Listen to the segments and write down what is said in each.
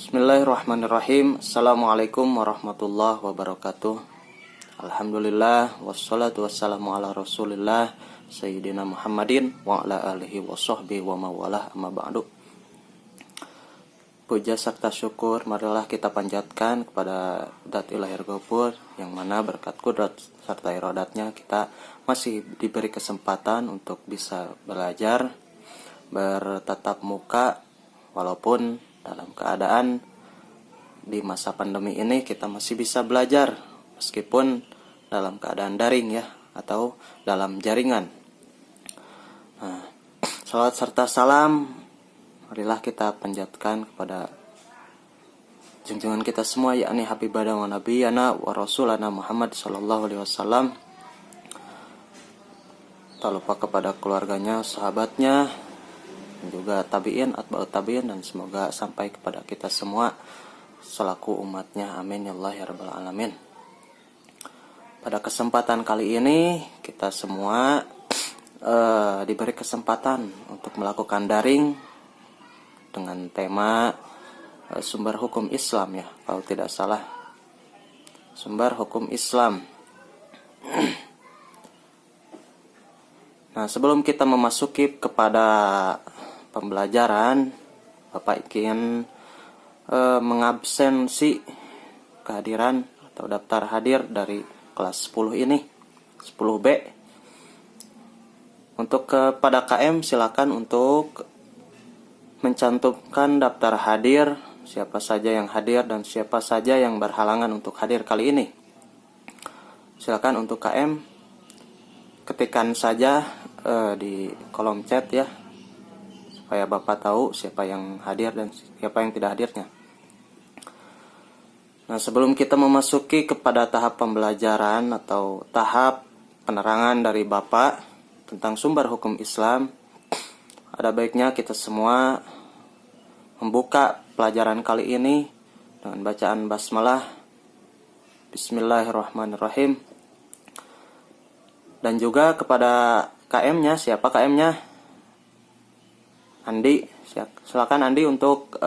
Bismillahirrahmanirrahim. Assalamualaikum warahmatullahi wabarakatuh. Alhamdulillah wassalatu wassalamu ala Rasulillah Sayyidina Muhammadin wa ala alihi wa sahbihi wa mawalah amma ba'du. Puja serta syukur marilah kita panjatkan kepada Dat Ilahir Ghafur, yang mana berkat kudrat serta iradatnya kita masih diberi kesempatan untuk bisa belajar bertatap muka, walaupun dalam keadaan di masa pandemi ini kita masih bisa belajar meskipun dalam keadaan daring ya, atau dalam jaringan. Nah, salawat serta salam marilah kita panjatkan kepada junjungan kita semua, yakni Habibana wa Nabiyana wa Rasulana Muhammad sallallahu alaihi wasallam. Tak lupa kepada keluarganya, sahabatnya, dan juga tabi'in, atba'ut tabi'in, dan semoga sampai kepada kita semua selaku umatnya, amin ya Allah ya rabbal alamin. Pada kesempatan kali ini kita semua diberi kesempatan untuk melakukan daring dengan tema sumber hukum Islam ya, kalau tidak salah, sumber hukum Islam. Nah, sebelum kita memasuki kepada pembelajaran, Bapak ingin mengabsensi kehadiran atau daftar hadir dari kelas 10 ini, 10B. Untuk kepada KM silakan untuk mencantumkan daftar hadir, siapa saja yang hadir dan siapa saja yang berhalangan untuk hadir kali ini. Silakan untuk KM ketikkan saja di kolom chat ya, supaya Bapak tahu siapa yang hadir dan siapa yang tidak hadirnya. Nah, sebelum kita memasuki kepada tahap pembelajaran atau tahap penerangan dari Bapak tentang sumber hukum Islam, ada baiknya kita semua membuka pelajaran kali ini dengan bacaan basmalah, Bismillahirrahmanirrahim. Dan juga kepada KM-nya, siapa KM-nya? Andi, silakan Andi untuk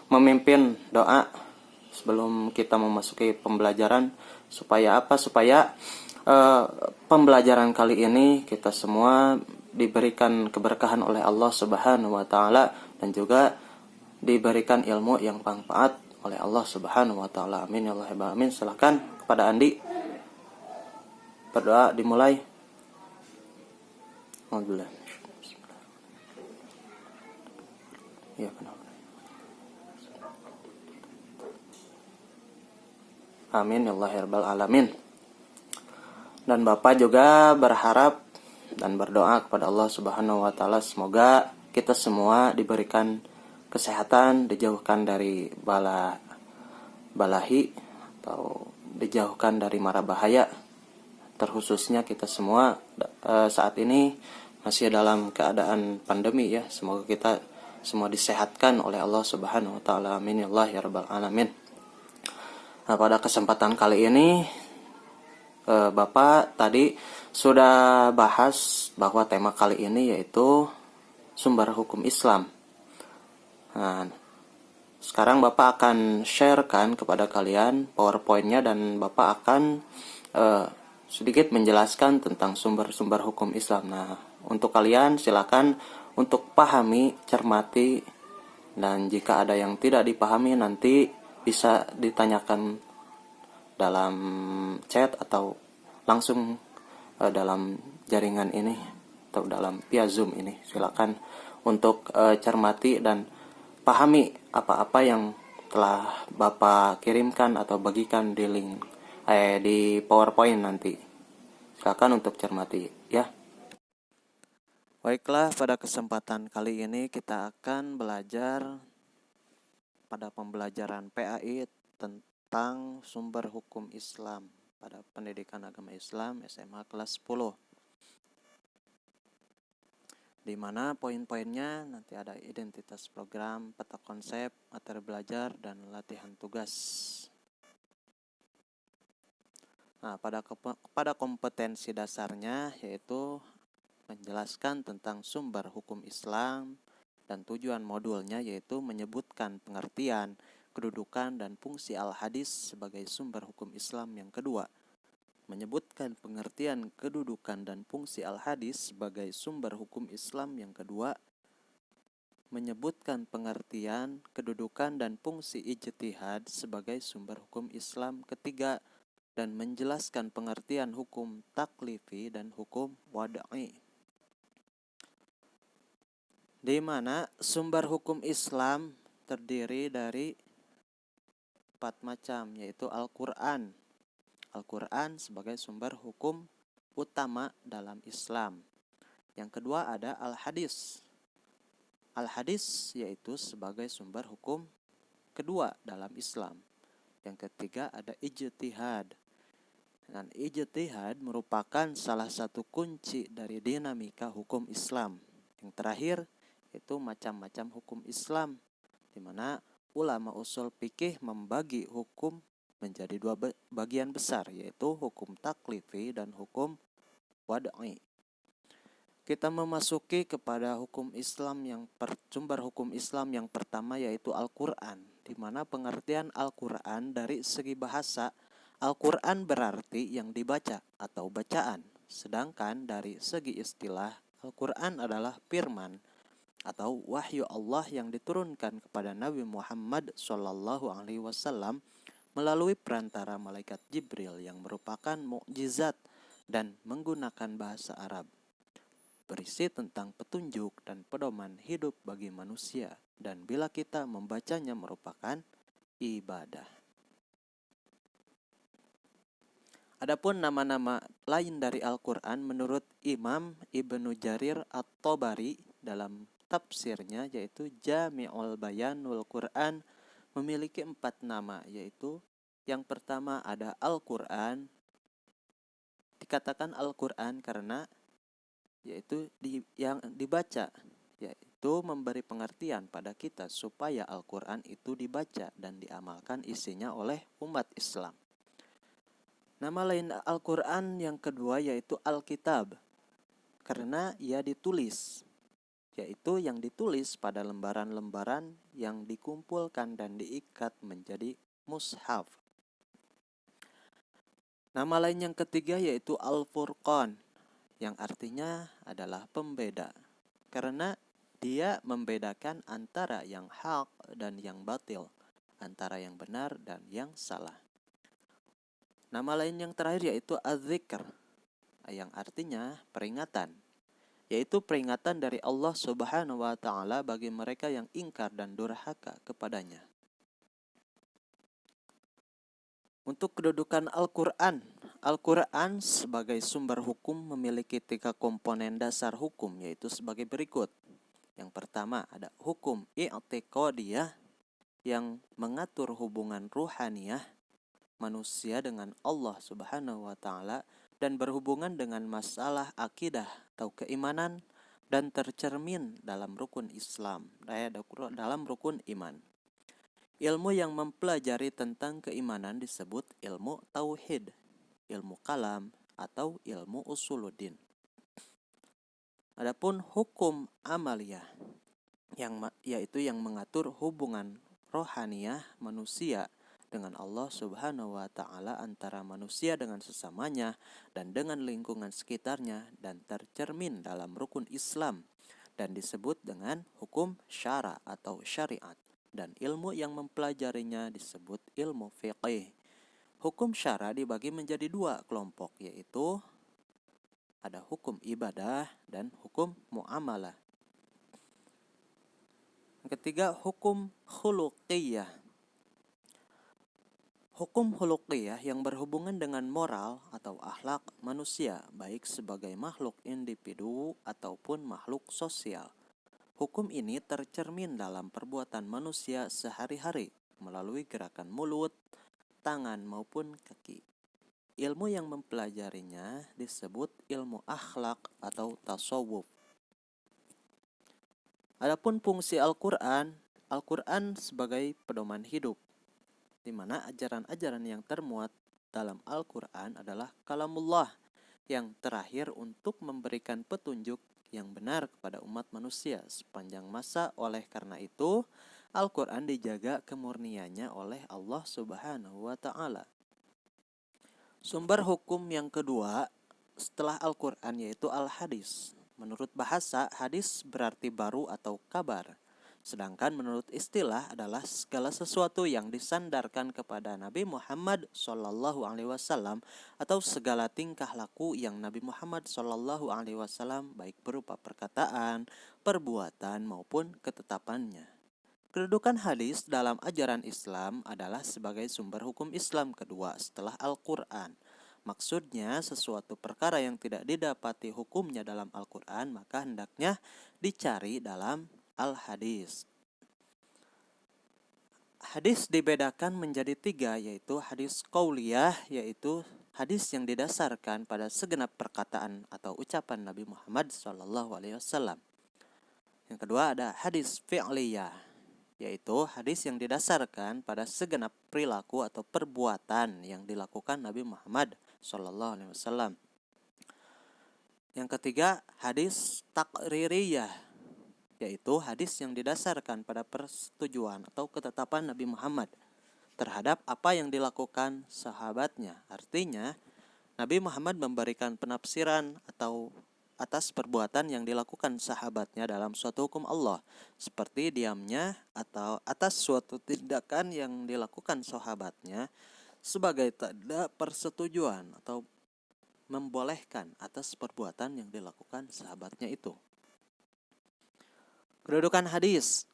memimpin doa sebelum kita memasuki pembelajaran, supaya apa? Supaya pembelajaran kali ini kita semua diberikan keberkahan oleh Allah Subhanahu wa taala, dan juga diberikan ilmu yang bermanfaat oleh Allah Subhanahu wa taala. Amin ya Allah ya Rabbal alamin. Silakan kepada Andi. Berdoa dimulai. Alhamdulillah. Ya, benar. Amin ya Allah ya Rabbal alamin. Dan Bapak juga berharap dan berdoa kepada Allah Subhanahu wa taala, semoga kita semua diberikan kesehatan, dijauhkan dari balahi atau dijauhkan dari mara bahaya. Terkhususnya kita semua saat ini masih dalam keadaan pandemi ya. Semoga kita semua disehatkan oleh Allah Subhanahu wa taala. Amin ya Allah ya Rabbal alamin. Nah, pada kesempatan kali ini Bapak tadi sudah bahas bahwa tema kali ini yaitu sumber hukum Islam. Nah, sekarang Bapak akan sharekan kepada kalian PowerPoint-nya, dan Bapak akan sedikit menjelaskan tentang sumber-sumber hukum Islam. Nah, untuk kalian silakan untuk pahami, cermati, dan jika ada yang tidak dipahami nanti bisa ditanyakan dalam chat atau langsung dalam jaringan ini atau dalam via Zoom ini. Silakan untuk cermati dan pahami apa-apa yang telah Bapak kirimkan atau bagikan di link di PowerPoint nanti. Silakan untuk cermati ya. Baiklah, pada kesempatan kali ini kita akan belajar pada pembelajaran PAI tentang sumber hukum Islam pada pendidikan agama Islam SMA kelas 10. Di mana poin-poinnya nanti ada identitas program, peta konsep, materi belajar, dan latihan tugas. Nah, pada kompetensi dasarnya yaitu menjelaskan tentang sumber hukum Islam dan tujuan modulnya yaitu menyebutkan pengertian, kedudukan, dan fungsi al-hadis sebagai sumber hukum Islam yang kedua. Menyebutkan pengertian, kedudukan, dan fungsi al-hadis sebagai sumber hukum Islam yang kedua. Menyebutkan pengertian, kedudukan, dan fungsi ijtihad sebagai sumber hukum Islam ketiga, dan menjelaskan pengertian hukum taklifi dan hukum wad'i. Di mana sumber hukum Islam terdiri dari 4 macam, yaitu Al-Quran. Al-Quran sebagai sumber hukum utama dalam Islam. Yang kedua ada Al-Hadis. Al-Hadis yaitu sebagai sumber hukum kedua dalam Islam. Yang ketiga ada ijtihad. Dan ijtihad merupakan salah satu kunci dari dinamika hukum Islam. Yang terakhir itu macam-macam hukum Islam, di mana ulama usul fikih membagi hukum menjadi 2 bagian besar, yaitu hukum taklifi dan hukum wad'i. Kita memasuki kepada hukum Islam sumber hukum Islam yang pertama, yaitu Al-Quran, di mana pengertian Al-Quran dari segi bahasa, Al-Quran berarti yang dibaca atau bacaan, sedangkan dari segi istilah, Al-Quran adalah firman atau wahyu Allah yang diturunkan kepada Nabi Muhammad SAW melalui perantara malaikat Jibril yang merupakan mukjizat dan menggunakan bahasa Arab, berisi tentang petunjuk dan pedoman hidup bagi manusia, dan bila kita membacanya merupakan ibadah. Adapun nama-nama lain dari Al-Quran menurut Imam Ibnu Jarir At-Tabari dalam tafsirnya, yaitu Jami'ul Bayanul Quran, memiliki 4 nama, yaitu yang pertama ada Al-Quran. Dikatakan Al-Quran karena yaitu yang dibaca, yaitu memberi pengertian pada kita supaya Al-Quran itu dibaca dan diamalkan isinya oleh umat Islam. Nama lain Al-Quran yang kedua yaitu Al-Kitab, karena ia ditulis, yaitu yang ditulis pada lembaran-lembaran yang dikumpulkan dan diikat menjadi mushaf. Nama lain yang ketiga yaitu Al-Furqan, yang artinya adalah pembeda, karena dia membedakan antara yang hak dan yang batil, antara yang benar dan yang salah. Nama lain yang terakhir yaitu Az-Zikr, yang artinya peringatan, yaitu peringatan dari Allah Subhanahu wa Ta'ala bagi mereka yang ingkar dan durhaka kepadanya. Untuk kedudukan Al-Quran, Al-Quran sebagai sumber hukum memiliki 3 komponen dasar hukum, yaitu sebagai berikut. Yang pertama ada hukum i'tiqadiyah yang mengatur hubungan ruhaniyah manusia dengan Allah Subhanahu wa Ta'ala dan berhubungan dengan masalah akidah atau keimanan dan tercermin dalam rukun Islam, dalam rukun iman. Ilmu yang mempelajari tentang keimanan disebut ilmu tauhid, ilmu kalam, atau ilmu usuluddin. Adapun hukum amaliyah, yaitu yang mengatur hubungan rohaniyah manusia dengan Allah Subhanahu wa Ta'ala, antara manusia dengan sesamanya dan dengan lingkungan sekitarnya, dan tercermin dalam rukun Islam dan disebut dengan hukum syara atau syariat. Dan ilmu yang mempelajarinya disebut ilmu fiqih. Hukum syara dibagi menjadi 2 kelompok, yaitu ada hukum ibadah dan hukum muamalah. Yang ketiga, hukum khuluqiyah. Hukum khuluqiyah yang berhubungan dengan moral atau akhlak manusia, baik sebagai makhluk individu ataupun makhluk sosial. Hukum ini tercermin dalam perbuatan manusia sehari-hari melalui gerakan mulut, tangan, maupun kaki. Ilmu yang mempelajarinya disebut ilmu akhlak atau tasawuf. Adapun fungsi Al-Quran, Al-Quran sebagai pedoman hidup, di mana ajaran-ajaran yang termuat dalam Al-Quran adalah kalamullah yang terakhir untuk memberikan petunjuk yang benar kepada umat manusia sepanjang masa. Oleh karena itu, Al-Quran dijaga kemurniannya oleh Allah Subhanahu wa Ta'ala. Sumber hukum yang kedua setelah Al-Quran yaitu Al-Hadis. Menurut bahasa, hadis berarti baru atau kabar. Sedangkan menurut istilah adalah segala sesuatu yang disandarkan kepada Nabi Muhammad SAW atau segala tingkah laku yang Nabi Muhammad SAW baik berupa perkataan, perbuatan maupun ketetapannya. Kedudukan hadis dalam ajaran Islam adalah sebagai sumber hukum Islam kedua setelah Al-Quran. Maksudnya sesuatu perkara yang tidak didapati hukumnya dalam Al-Quran maka hendaknya dicari dalam Al-Hadis. Hadis dibedakan menjadi 3, yaitu hadis qauliyah, yaitu hadis yang didasarkan pada segenap perkataan atau ucapan Nabi Muhammad SAW. Yang kedua ada hadis fi'liyah, yaitu hadis yang didasarkan pada segenap perilaku atau perbuatan yang dilakukan Nabi Muhammad SAW. Yang ketiga hadis taqririyah, yaitu hadis yang didasarkan pada persetujuan atau ketetapan Nabi Muhammad terhadap apa yang dilakukan sahabatnya. Artinya, Nabi Muhammad memberikan penafsiran atau atas perbuatan yang dilakukan sahabatnya dalam suatu hukum Allah, seperti diamnya atau atas suatu tindakan yang dilakukan sahabatnya sebagai tanda persetujuan atau membolehkan atas perbuatan yang dilakukan sahabatnya itu. Kedudukan hadis.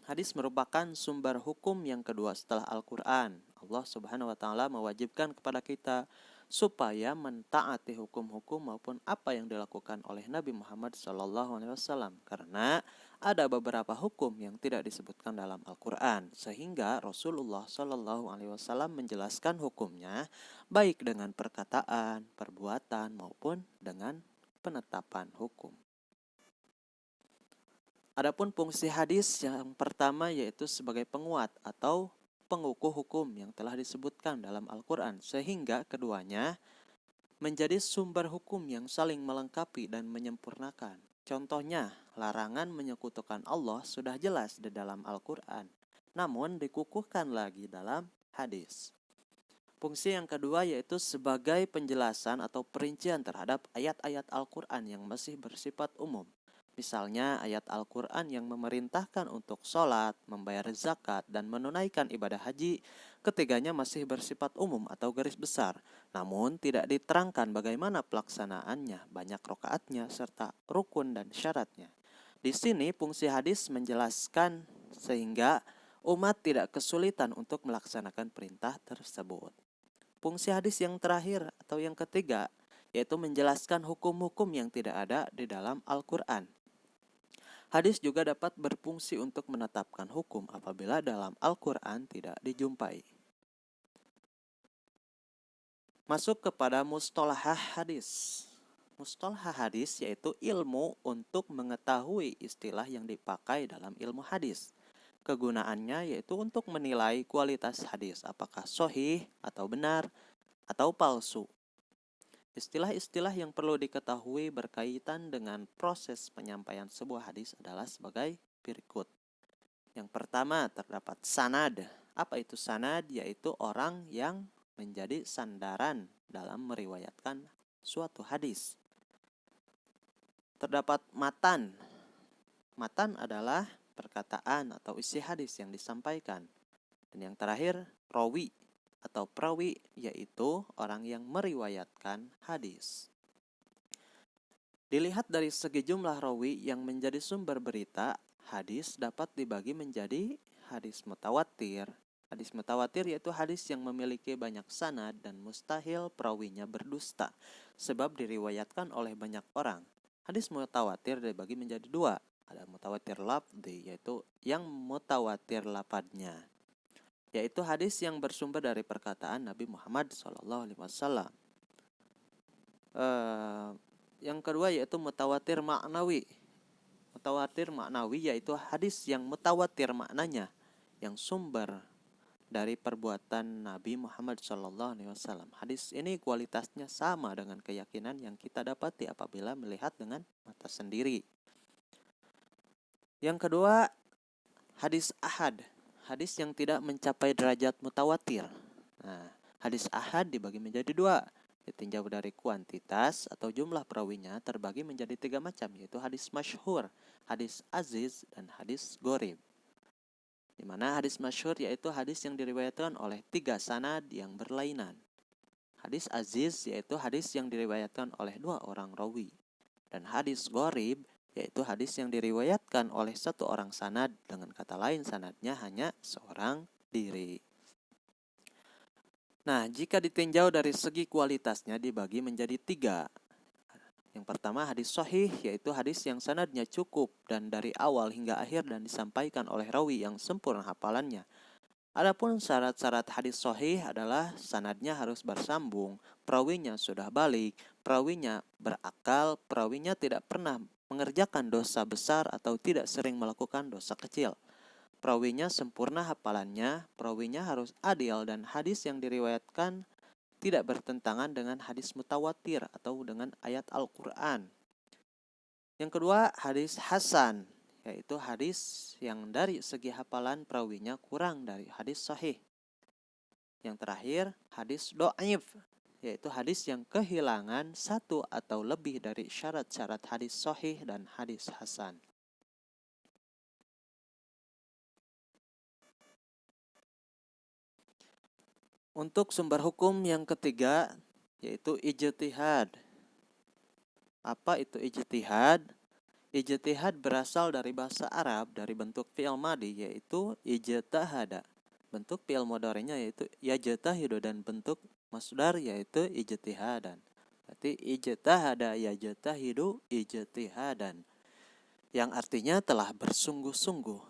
Hadis merupakan sumber hukum yang kedua setelah Al-Quran. Allah Subhanahu wa Ta'ala mewajibkan kepada kita supaya mentaati hukum-hukum maupun apa yang dilakukan oleh Nabi Muhammad SAW. Karena ada beberapa hukum yang tidak disebutkan dalam Al-Quran, sehingga Rasulullah SAW menjelaskan hukumnya baik dengan perkataan, perbuatan maupun dengan penetapan hukum. Adapun fungsi hadis yang pertama yaitu sebagai penguat atau pengukuh hukum yang telah disebutkan dalam Al-Quran, sehingga keduanya menjadi sumber hukum yang saling melengkapi dan menyempurnakan. Contohnya, larangan menyekutukan Allah sudah jelas di dalam Al-Quran, namun dikukuhkan lagi dalam hadis. Fungsi yang kedua yaitu sebagai penjelasan atau perincian terhadap ayat-ayat Al-Quran yang masih bersifat umum. Misalnya ayat Al-Quran yang memerintahkan untuk sholat, membayar zakat, dan menunaikan ibadah haji, ketiganya masih bersifat umum atau garis besar, namun tidak diterangkan bagaimana pelaksanaannya, banyak rokaatnya, serta rukun dan syaratnya. Di sini fungsi hadis menjelaskan sehingga umat tidak kesulitan untuk melaksanakan perintah tersebut. Fungsi hadis yang terakhir atau yang ketiga yaitu menjelaskan hukum-hukum yang tidak ada di dalam Al-Quran. Hadis juga dapat berfungsi untuk menetapkan hukum apabila dalam Al-Quran tidak dijumpai. Masuk kepada mustalahah hadis. Mustalahah hadis yaitu ilmu untuk mengetahui istilah yang dipakai dalam ilmu hadis. Kegunaannya yaitu untuk menilai kualitas hadis, apakah sahih atau benar atau palsu. Istilah-istilah yang perlu diketahui berkaitan dengan proses penyampaian sebuah hadis adalah sebagai berikut. Yang pertama terdapat sanad. Apa itu sanad? Yaitu orang yang menjadi sandaran dalam meriwayatkan suatu hadis. Terdapat matan. Matan adalah perkataan atau isi hadis yang disampaikan. Dan yang terakhir rawi atau perawi, yaitu orang yang meriwayatkan hadis. Dilihat dari segi jumlah rawi yang menjadi sumber berita, hadis dapat dibagi menjadi hadis mutawatir. Hadis mutawatir yaitu hadis yang memiliki banyak sanad dan mustahil perawinya berdusta, sebab diriwayatkan oleh banyak orang. Hadis mutawatir dibagi menjadi 2. Ada mutawatir lafzi, yaitu yang mutawatir lafadznya, yaitu hadis yang bersumber dari perkataan Nabi Muhammad SAW. Yang kedua yaitu mutawatir maknawi. Mutawatir maknawi yaitu hadis yang mutawatir maknanya, yang sumber dari perbuatan Nabi Muhammad SAW. Hadis ini kualitasnya sama dengan keyakinan yang kita dapati apabila melihat dengan mata sendiri. Yang kedua, hadis ahad, hadis yang tidak mencapai derajat mutawatir. Nah, hadis ahad dibagi menjadi dua, ditinjau dari kuantitas atau jumlah perawinya terbagi menjadi 3 macam, yaitu hadis masyhur, hadis aziz, dan hadis gharib. Di mana hadis masyhur yaitu hadis yang diriwayatkan oleh 3 sanad yang berlainan. Hadis aziz yaitu hadis yang diriwayatkan oleh 2 orang rawi. Dan hadis gharib yaitu hadis yang diriwayatkan oleh 1 orang sanad, dengan kata lain sanadnya hanya seorang diri. Nah, jika ditinjau dari segi kualitasnya dibagi menjadi 3. Yang pertama hadis sahih, yaitu hadis yang sanadnya cukup dan dari awal hingga akhir dan disampaikan oleh rawi yang sempurna hafalannya. Adapun syarat-syarat hadis sahih adalah sanadnya harus bersambung, perawinya sudah balik, perawinya berakal, perawinya tidak pernah mengerjakan dosa besar atau tidak sering melakukan dosa kecil. Perawinya sempurna hafalannya, perawinya harus adil, dan hadis yang diriwayatkan tidak bertentangan dengan hadis mutawatir atau dengan ayat Al-Quran. Yang kedua, hadis hasan, yaitu hadis yang dari segi hafalan perawinya kurang dari hadis sahih. Yang terakhir, hadis dhaif, yaitu hadis yang kehilangan 1 atau lebih dari syarat-syarat hadis sahih dan hadis hasan. Untuk sumber hukum yang ketiga, yaitu ijtihad. Apa itu ijtihad? Ijtihad berasal dari bahasa Arab, dari bentuk fi'il madhi yaitu ijtahada. Bentuk fi'il mudhari'nya yaitu yajtahidu, dan bentuk masdar yaitu ijtihadan. Berarti ijtahada yajtahidu ijtihadan, yang artinya telah bersungguh-sungguh,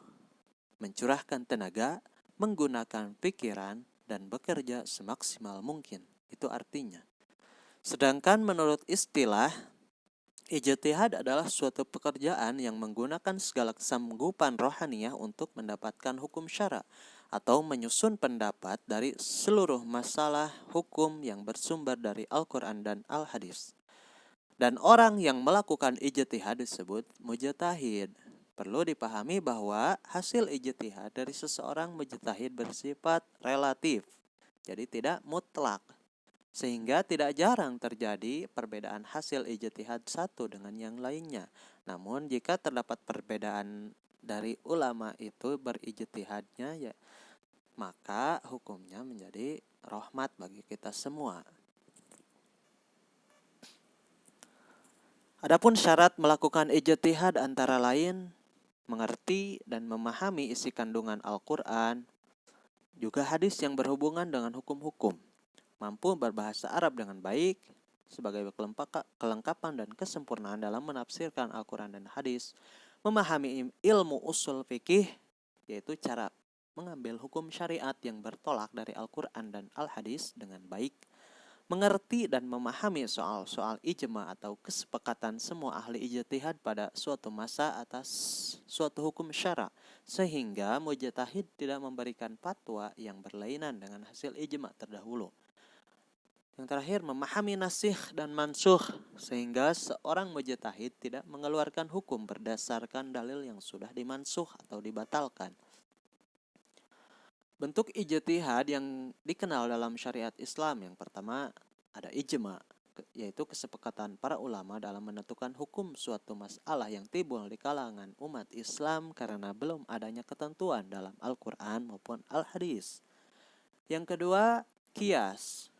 mencurahkan tenaga, menggunakan pikiran, dan bekerja semaksimal mungkin. Itu artinya. Sedangkan menurut istilah, ijtihad adalah suatu pekerjaan yang menggunakan segala kesanggupan rohaniyah untuk mendapatkan hukum syara atau menyusun pendapat dari seluruh masalah hukum yang bersumber dari Al-Quran dan Al-Hadis. Dan orang yang melakukan ijtihad disebut mujtahid. Perlu dipahami bahwa hasil ijtihad dari seseorang mujtahid bersifat relatif, jadi tidak mutlak. Sehingga tidak jarang terjadi perbedaan hasil ijtihad satu dengan yang lainnya. Namun jika terdapat perbedaan dari ulama itu berijtihadnya, ya maka hukumnya menjadi rahmat bagi kita semua. Adapun syarat melakukan ijtihad antara lain mengerti dan memahami isi kandungan Al-Quran, juga hadis yang berhubungan dengan hukum-hukum, mampu berbahasa Arab dengan baik sebagai kelengkapan dan kesempurnaan dalam menafsirkan Al-Quran dan hadis, memahami ilmu usul fikih, yaitu cara mengambil hukum syariat yang bertolak dari Al-Quran dan Al-Hadis dengan baik, mengerti dan memahami soal-soal ijma atau kesepakatan semua ahli ijtihad pada suatu masa atas suatu hukum syara, sehingga mujtahid tidak memberikan fatwa yang berlainan dengan hasil ijma terdahulu. Yang terakhir, memahami nasikh dan mansukh, sehingga seorang mujtahid tidak mengeluarkan hukum berdasarkan dalil yang sudah dimansukh atau dibatalkan. Bentuk ijtihad yang dikenal dalam syariat Islam, yang pertama ada ijma, yaitu kesepakatan para ulama dalam menentukan hukum suatu masalah yang timbul di kalangan umat Islam karena belum adanya ketentuan dalam Al-Quran maupun Al-Hadis. Yang kedua, qiyas.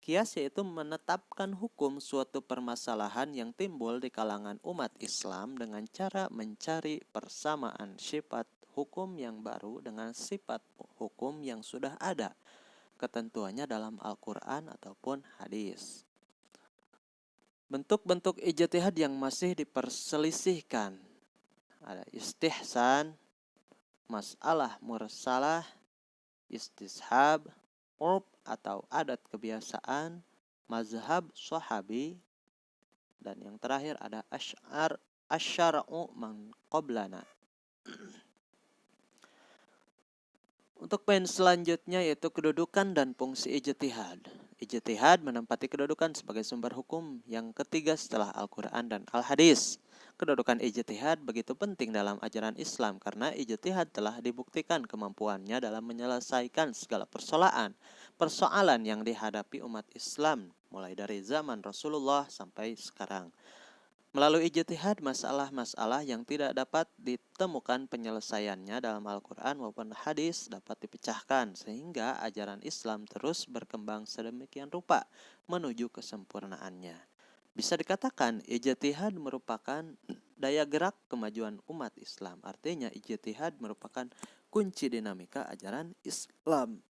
Qiyas yaitu menetapkan hukum suatu permasalahan yang timbul di kalangan umat Islam dengan cara mencari persamaan sifat hukum yang baru dengan sifat hukum yang sudah ada ketentuannya dalam Al-Quran ataupun hadis. Bentuk-bentuk ijtihad yang masih diperselisihkan ada istihsan, masalah mursalah, istishab, urf atau adat kebiasaan, mazhab sahabi, dan yang terakhir ada asyara'u man qablana. Untuk poin selanjutnya yaitu kedudukan dan fungsi ijtihad. Ijtihad menempati kedudukan sebagai sumber hukum yang ketiga setelah Al-Quran dan Al-Hadis. Kedudukan ijtihad begitu penting dalam ajaran Islam karena ijtihad telah dibuktikan kemampuannya dalam menyelesaikan segala persoalan yang dihadapi umat Islam mulai dari zaman Rasulullah sampai sekarang. Melalui ijtihad, masalah-masalah yang tidak dapat ditemukan penyelesaiannya dalam Al-Quran maupun hadis dapat dipecahkan, sehingga ajaran Islam terus berkembang sedemikian rupa menuju kesempurnaannya. Bisa dikatakan, ijtihad merupakan daya gerak kemajuan umat Islam. Artinya, ijtihad merupakan kunci dinamika ajaran Islam.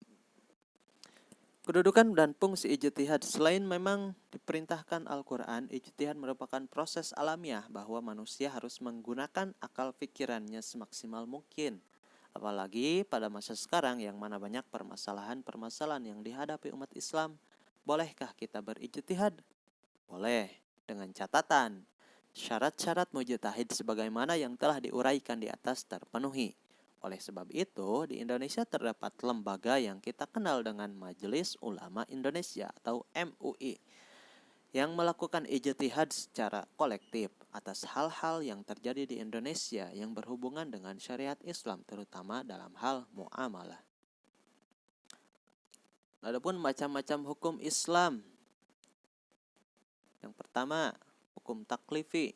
Kedudukan dan fungsi ijtihad. Selain memang diperintahkan Al-Quran, ijtihad merupakan proses alamiah bahwa manusia harus menggunakan akal pikirannya semaksimal mungkin. Apalagi pada masa sekarang yang mana banyak permasalahan-permasalahan yang dihadapi umat Islam. Bolehkah kita berijtihad? Boleh, dengan catatan syarat-syarat mujtahid sebagaimana yang telah diuraikan di atas terpenuhi. Oleh sebab itu, di Indonesia terdapat lembaga yang kita kenal dengan Majelis Ulama Indonesia atau MUI yang melakukan ijtihad secara kolektif atas hal-hal yang terjadi di Indonesia yang berhubungan dengan syariat Islam, terutama dalam hal muamalah. Adapun macam-macam hukum Islam. Yang pertama, hukum taklifi.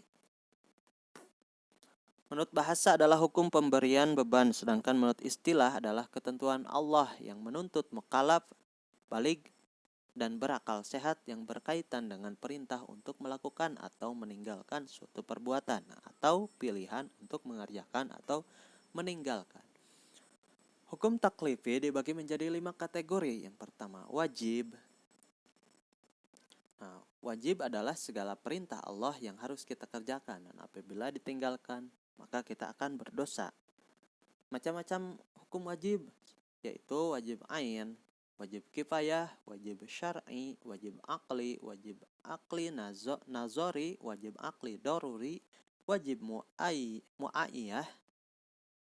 Menurut bahasa adalah hukum pemberian beban, sedangkan menurut istilah adalah ketentuan Allah yang menuntut mukallaf, baligh, dan berakal sehat yang berkaitan dengan perintah untuk melakukan atau meninggalkan suatu perbuatan atau pilihan untuk mengerjakan atau meninggalkan. Hukum taklifi dibagi menjadi 5 kategori. Yang pertama, wajib. Wajib adalah segala perintah Allah yang harus kita kerjakan, dan apabila ditinggalkan maka kita akan berdosa. Macam-macam hukum wajib, yaitu wajib ain, wajib kifayah, wajib syar'i, wajib akli nazori, wajib akli daruri, wajib mu'ayyah,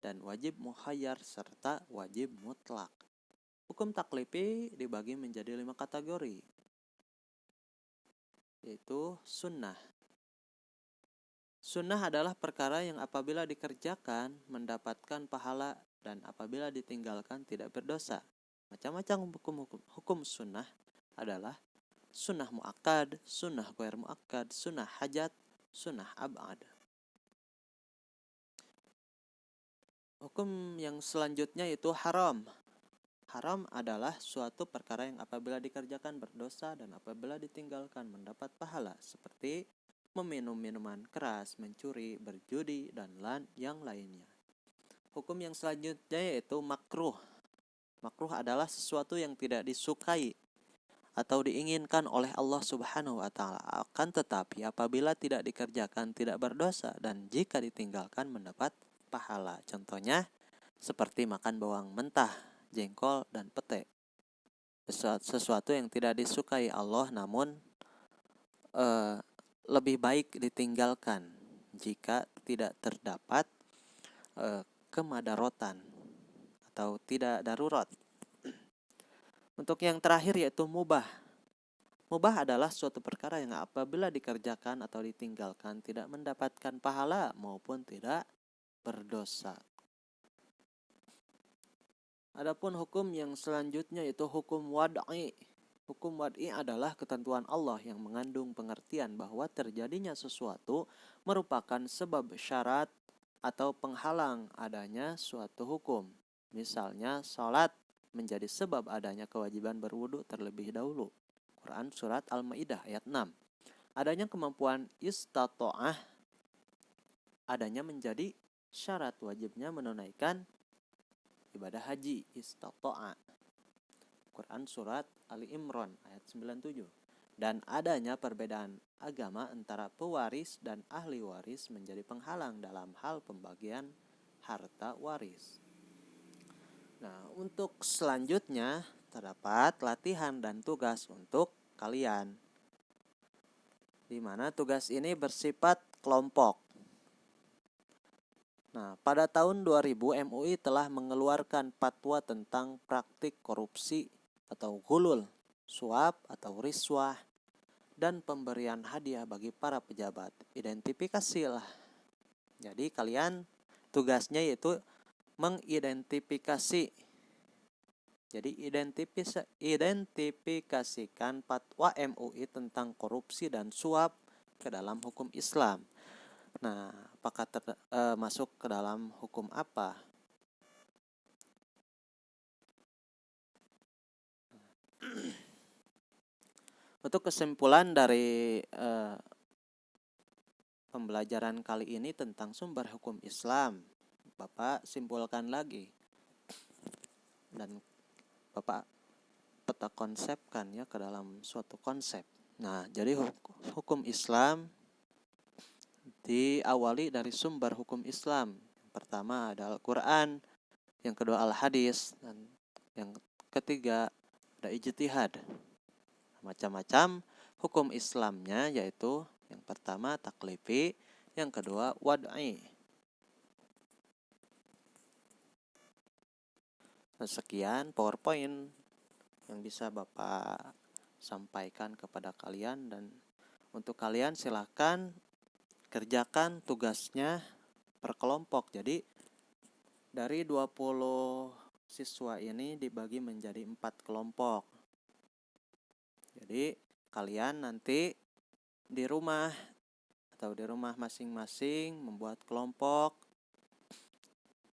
dan wajib mukhayyar, serta wajib mutlak. Hukum taklifi dibagi menjadi 5 kategori, yaitu sunnah. Sunnah adalah perkara yang apabila dikerjakan mendapatkan pahala dan apabila ditinggalkan tidak berdosa. Macam-macam hukum sunnah adalah sunnah muakkad, sunnah ghair muakkad, sunnah hajat, sunnah ab'ad. Hukum yang selanjutnya yaitu haram. Haram adalah suatu perkara yang apabila dikerjakan berdosa dan apabila ditinggalkan mendapat pahala, seperti meminum minuman keras, mencuri, berjudi, dan yang lainnya. Hukum yang selanjutnya yaitu makruh. Makruh adalah sesuatu yang tidak disukai atau diinginkan oleh Allah Subhanahu wa Ta'ala, akan tetapi apabila tidak dikerjakan tidak berdosa, dan jika ditinggalkan mendapat pahala. Contohnya seperti makan bawang mentah, jengkol, dan pete. Sesuatu yang tidak disukai Allah namun lebih baik ditinggalkan jika tidak terdapat kemadarotan atau tidak darurat. Untuk yang terakhir yaitu mubah. Mubah adalah suatu perkara yang apabila dikerjakan atau ditinggalkan tidak mendapatkan pahala maupun tidak berdosa. Adapun hukum yang selanjutnya yaitu hukum wad'i. Hukum wad'i adalah ketentuan Allah yang mengandung pengertian bahwa terjadinya sesuatu merupakan sebab syarat atau penghalang adanya suatu hukum. Misalnya, salat menjadi sebab adanya kewajiban berwudu terlebih dahulu. Quran Surat Al-Ma'idah ayat 6. Adanya kemampuan istata'ah adanya menjadi syarat wajibnya menunaikan ibadah haji istata'ah. Quran Surat Ali Imran ayat 97. Dan adanya perbedaan agama antara pewaris dan ahli waris menjadi penghalang dalam hal pembagian harta waris. Nah, untuk selanjutnya terdapat latihan dan tugas untuk kalian, di mana tugas ini bersifat kelompok. Nah, pada tahun 2000 MUI telah mengeluarkan fatwa tentang praktik korupsi atau ghulul, suap atau riswah, dan pemberian hadiah bagi para pejabat. Identifikasilah. Jadi kalian tugasnya yaitu mengidentifikasi. Jadi identifikasikan fatwa MUI tentang korupsi dan suap ke dalam hukum Islam. Nah, apakah masuk ke dalam hukum apa? Untuk kesimpulan dari pembelajaran kali ini tentang sumber hukum Islam, Bapak simpulkan lagi dan Bapak peta konsepkan ya ke dalam suatu konsep. Nah, jadi hukum Islam diawali dari sumber hukum Islam. Yang pertama ada Al-Quran, yang kedua Al-Hadis, dan yang ketiga ada ijtihad. Macam-macam hukum Islamnya, yaitu yang pertama taklifi, yang kedua wad'i. Sekian PowerPoint yang bisa Bapak sampaikan kepada kalian, dan untuk kalian silakan kerjakan tugasnya per kelompok. Jadi dari 20 siswa ini dibagi menjadi 4 kelompok. Jadi kalian nanti di rumah atau di rumah masing-masing membuat kelompok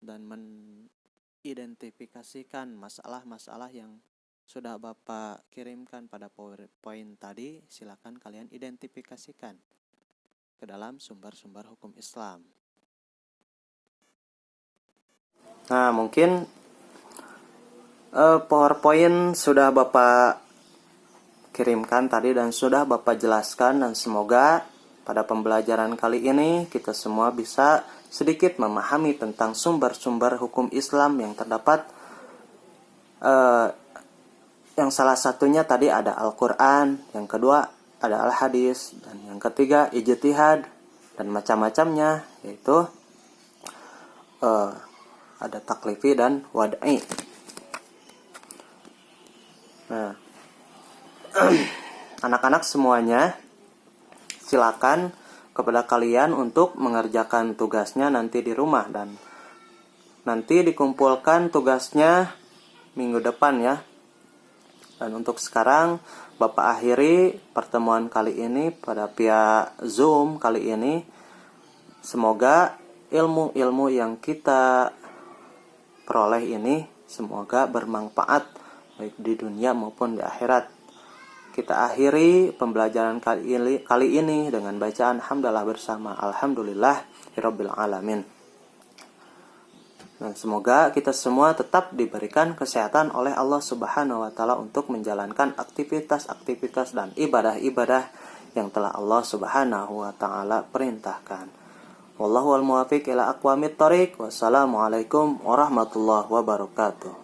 dan mengidentifikasikan masalah-masalah yang sudah Bapak kirimkan pada PowerPoint tadi. Silakan kalian identifikasikan ke dalam sumber-sumber hukum Islam. Nah, mungkin PowerPoint sudah Bapak kirimkan tadi dan sudah Bapak jelaskan, dan semoga pada pembelajaran kali ini kita semua bisa sedikit memahami tentang sumber-sumber hukum Islam yang terdapat, yang salah satunya tadi ada Al-Quran, yang kedua ada Al-Hadis, dan yang ketiga ijtihad dan macam-macamnya, yaitu ada taklifi dan wad'i. Nah, anak-anak semuanya silakan kepada kalian untuk mengerjakan tugasnya nanti di rumah, dan nanti dikumpulkan tugasnya minggu depan ya. Dan untuk sekarang Bapak akhiri pertemuan kali ini pada via Zoom kali ini. Semoga ilmu-ilmu yang kita peroleh ini semoga bermanfaat baik di dunia maupun di akhirat. Kita akhiri pembelajaran kali ini dengan bacaan hamdalah bersama alhamdulillahirabbil alamin. Dan semoga kita semua tetap diberikan kesehatan oleh Allah Subhanahu wa taala untuk menjalankan aktivitas-aktivitas dan ibadah-ibadah yang telah Allah Subhanahu wa taala perintahkan. Wallahu wal muwaffiq ila aqwamit thoriq. Wassalamualaikum warahmatullahi wabarakatuh.